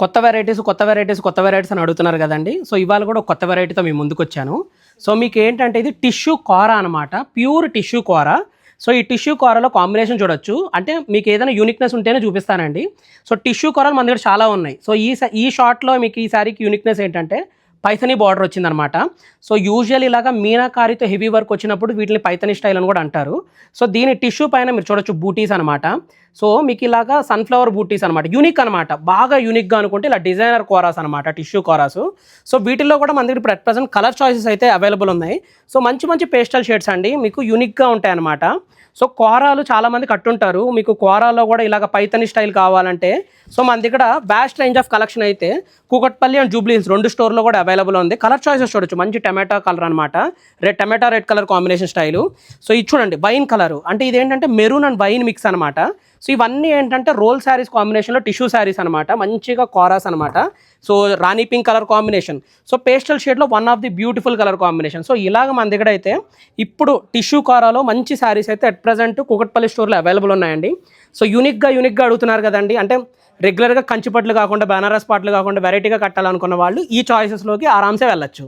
కొత్త వెరైటీస్ అని అడుగుతున్నారు కదండి. సో ఇవాళ కూడా ఒక కొత్త వెరైటీతో మీ ముందుకు వచ్చాను. సో మీకు ఏంటంటే ఇది టిష్యూ కూర అనమాట, ప్యూర్ టిష్యూ కూర. సో ఈ టిష్యూ కూరలో కాంబినేషన్ చూడొచ్చు. అంటే మీకు ఏదైనా యూనిక్నెస్ ఉంటేనే చూపిస్తానండి. సో టిష్యూ కూరలు మన దగ్గర చాలా ఉన్నాయి. సో ఈ షార్ట్లో మీకు ఈ సారీకి యూనిక్నెస్ ఏంటంటే పైథనీ బార్డర్ వచ్చిందనమాట. సో యూజువల్ ఇలాగా మీనాకారితో హెవీ వర్క్ వచ్చినప్పుడు వీటిని పైథనీ స్టైల్ అని కూడా అంటారు. సో దీని టిష్యూ పైన మీరు చూడొచ్చు బూటీస్ అనమాట. సో మీకు ఇలాగా సన్ఫ్లవర్ బూటీస్ అనమాట, యూనిక్ అనమాట. బాగా యూనిక్గా అనుకుంటే ఇలా డిజైనర్ కోరాస్ అనమాట, టిష్యూ కోరాస్. సో వీటిల్లో కూడా మన దగ్గర ఇప్పుడు అట్ ప్రజెంట్ కలర్ చాయిసెస్ అయితే అవైలబుల్ ఉన్నాయి. సో మంచి మంచి పేస్టల్ షేడ్స్ అండి, మీకు యూనిక్గా ఉంటాయి అనమాట. సో కోరాలు చాలామంది కట్టుంటారు, మీకు కోరాల్లో కూడా ఇలాగ పైథనీ స్టైల్ కావాలంటే సో మన దగ్గర బ్యాస్ట్ రేంజ్ ఆఫ్ కలెక్షన్ అయితే కూకట్పల్లి అండ్ జూబ్లీహిల్స్ 2 స్టోర్లో కూడా అవైలబుల్ ఉంది. కలర్ చాయిసెస్ చూడొచ్చు, మంచి టమాటా కలర్ అనమాట, tomato red colour combination style. So ఇది చూడండి వైన్ కలర్, అంటే ఇదేంటంటే మెరూన్ అండ్ వైన్ మిక్స్ అనమాట. సో ఇవన్నీ ఏంటంటే రోల్ శారీస్ కాంబినేషన్లో టిష్యూ శారీస్ అనమాట, మంచిగా కోరాస్ అనమాట. So rani pink colour combination, so pastel షేడ్లో one of the beautiful colour combination. So ఇలాగ మన దగ్గర అయితే ఇప్పుడు టిష్యూ కోరాలో మంచి శారీస్ అయితే అట్ ప్రజెంట్ కూకట్పల్లి స్టోర్లో అవైలబుల్ ఉన్నాయండి. సో యూనిక్గా అడుగుతున్నారు కదండి, అంటే రెగ్యులర్గా కంచిపట్లు కాకుండా బనారస్ పాటలు కాకుండా వెరైటీగా కట్టాలనుకున్న వాళ్ళు ఈ చాయిసెస్లోకి ఆరామ్సే వెళ్ళచ్చు.